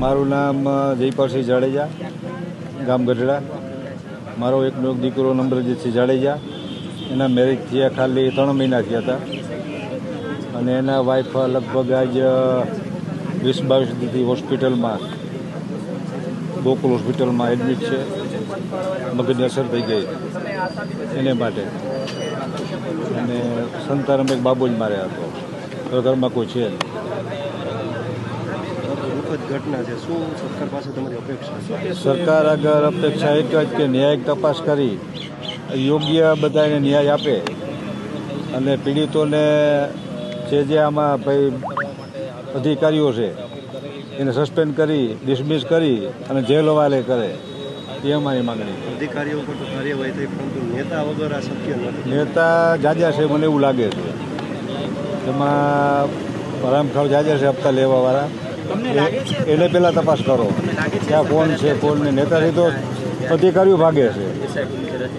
મારું નામ જયપાલસિંહ જાડેજા, ગામ ગઢડા. મારો એકનો એક દીકરો નમ્રજીતસિંહ જાડેજા. એના મેરેજ થયા ખાલી 3 મહિના થયા હતા અને એના વાઈફ લગભગ આજ 20-22 દીથી હોસ્પિટલમાં, ગોકુલ હોસ્પિટલમાં એડમિટ છે. મગજની અસર થઈ ગઈ એને માટે. અને સંતાનમ એક બાબુ જ માર્યા હતો. ઘરમાં કોઈ છે નહીં. ઘટના છે, શું સરકાર પાસે તમારી અપેક્ષા છે? સરકાર આગળ અપેક્ષા એક જ કે ન્યાયિક તપાસ કરી યોગ્ય બધાને ન્યાય આપે અને પીડિતોને જે આમાં ભાઈ અધિકારીઓ છે એને સસ્પેન્ડ કરી, ડિસમિસ કરી અને જેલ હવાલે કરે, એ અમારી માગણી. અધિકારીઓ પર તો કાર્યવાહી થઈ, પરંતુ નેતા વગર આ શક્ય નથી. નેતા જાજા છે, મને એવું લાગે છે. એમાં હરામખાવ જાજા છે હપ્તા લેવાવાળા. એને પહેલાં તપાસ કરો ક્યાં કોણ છે કોણ. નેતાથી તો અધિકારીઓ ભાગે છે,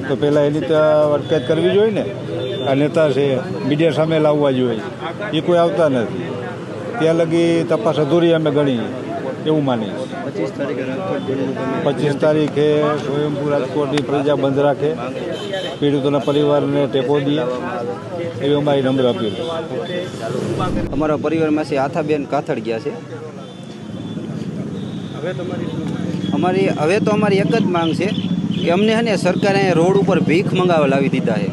તો પહેલાં એની તો અટકાયત કરવી જોઈએ ને. આ નેતા છે, મીડિયા સામે લાવવા જોઈએ, એ કોઈ આવતા નથી. ત્યાં લગી તપાસ અધૂરી અમે ગણી એવું માનીશ. 25 તારીખે સ્વયંભૂ રાજકોટની પ્રજા બંધ રાખે, પીડિતોના પરિવારને ટેકો દે, એવી અમારી નમ્ર અપીલ. અમારા પરિવારમાંથી આથાબેન કાથડ ગયા છે. હવે તો અમારી એક જ માંગ છે કે અમને હે ને સરકારે રોડ ઉપર ભીખ મંગાવવા લાવી દીધા છે.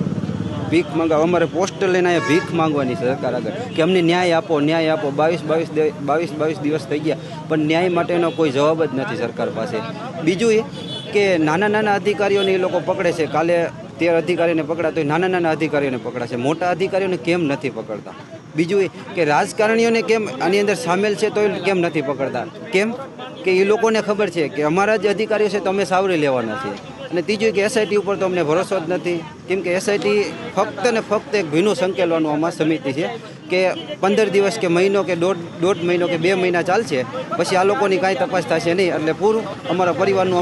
ભીખ મંગાવવા અમારે પોસ્ટર લઈને અહીંયા ભીખ માંગવાની છે સરકાર આગળ કે અમને ન્યાય આપો, ન્યાય આપો. 22 દિવસ થઈ ગયા પણ ન્યાય માટેનો કોઈ જવાબ જ નથી સરકાર પાસે. બીજું એ કે નાના અધિકારીઓને એ લોકો પકડે છે. કાલે 13 અધિકારીને પકડા તો નાના અધિકારીઓને પકડાશે, મોટા અધિકારીઓને કેમ નથી પકડતા? બીજું એ કે રાજકારણીઓને કેમ આની અંદર સામેલ છે તો કેમ નથી પકડતા? કેમ કે એ લોકોને ખબર છે કે અમારા જે અધિકારીઓ છે તો અમે સાવરી લેવાના છીએ. અને ત્રીજું કે એસઆઈટી ઉપર તો અમને ભરોસો જ નથી, કેમ કે એસઆઈટી ફક્ત ને ફક્ત એક ભીનું સંકેલવાનું આમાં સમિતિ છે કે 15 દિવસ કે મહિનો કે દોઢ મહિનો કે 2 મહિના ચાલશે, પછી આ લોકોની કાંઈ તપાસ થશે નહીં. એટલે પૂરું અમારા પરિવારનું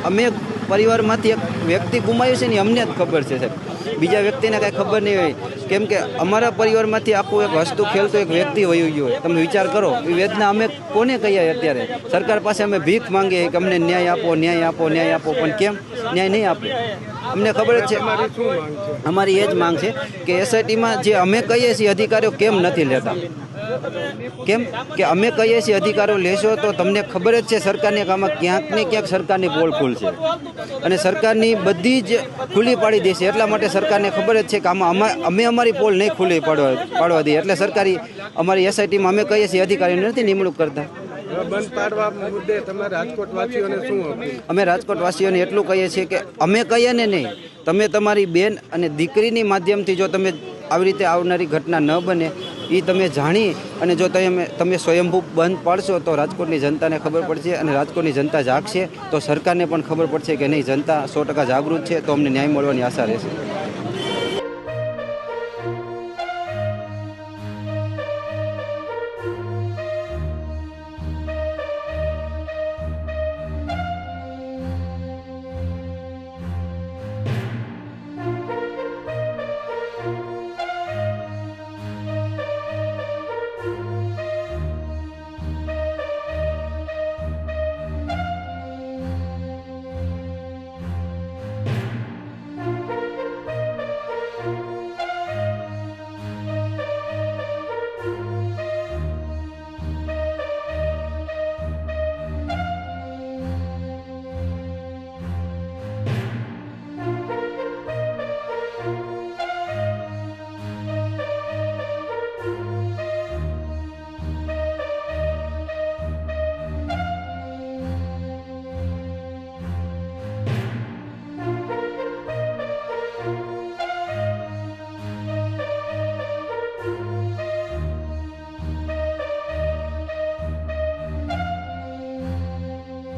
અમે પરિવારમાંથી એક વ્યક્તિ ગુમાવ્યું છે ને અમને જ ખબર છે સાહેબ, બીજા વ્યક્તિને કાંઈ ખબર નહીં હોય. કેમ કે અમારા પરિવારમાંથી આખું એક હસતું ખેલતું એક વ્યક્તિ વયું ગયું હોય. તમે વિચાર કરો, એ વેદના અમે કોને કહીએ? અત્યારે સરકાર પાસે અમે ભીખ માંગીએ કે અમને ન્યાય આપો, ન્યાય આપો, ન્યાય આપો, પણ કેમ ન્યાય નહીં આપે? અમને ખબર જ છે. અમારી એ જ માંગ છે કે એસઆઈટીમાં જે અમે કહીએ છીએ અધિકારીઓ કેમ નથી લેતા? કેમ કે અમે કહીએ છીએ અધિકારીઓ લેશો તો તમને ખબર જ છે સરકારને કે આમાં ક્યાંક ને ક્યાંક સરકારની પોલ ખુલશે અને સરકારની બધી જ ખુલ્લી પાડી દેશે. એટલા માટે સરકારને ખબર જ છે કે આમાં અમે અમારી પોલ નહીં ખુલ્લી પાડવા દઈએ. એટલે સરકારી અમારી એસઆઈટીમાં અમે કહીએ છીએ અધિકારીઓને નથી નિમણૂક કરતા. બંધ પાડવા મુદ્દે તમે રાજકોટવાસીઓને શું અપીલ? અમે રાજકોટવાસીઓને એટલું કહીએ છીએ કે અમે કહીએ ને નહીં, તમે તમારી બેન અને દીકરીની માધ્યમથી જો તમે આવી રીતે આવનારી ઘટના ન બને એ તમે જાણી અને જો તમે સ્વયંભૂ બંધ પાડશો તો રાજકોટની જનતાને ખબર પડશે અને રાજકોટની જનતા જાગશે તો સરકારને પણ ખબર પડશે કે નહીં, જનતા 100% જાગૃત છે, તો અમને ન્યાય મળવાની આશા રહેશે.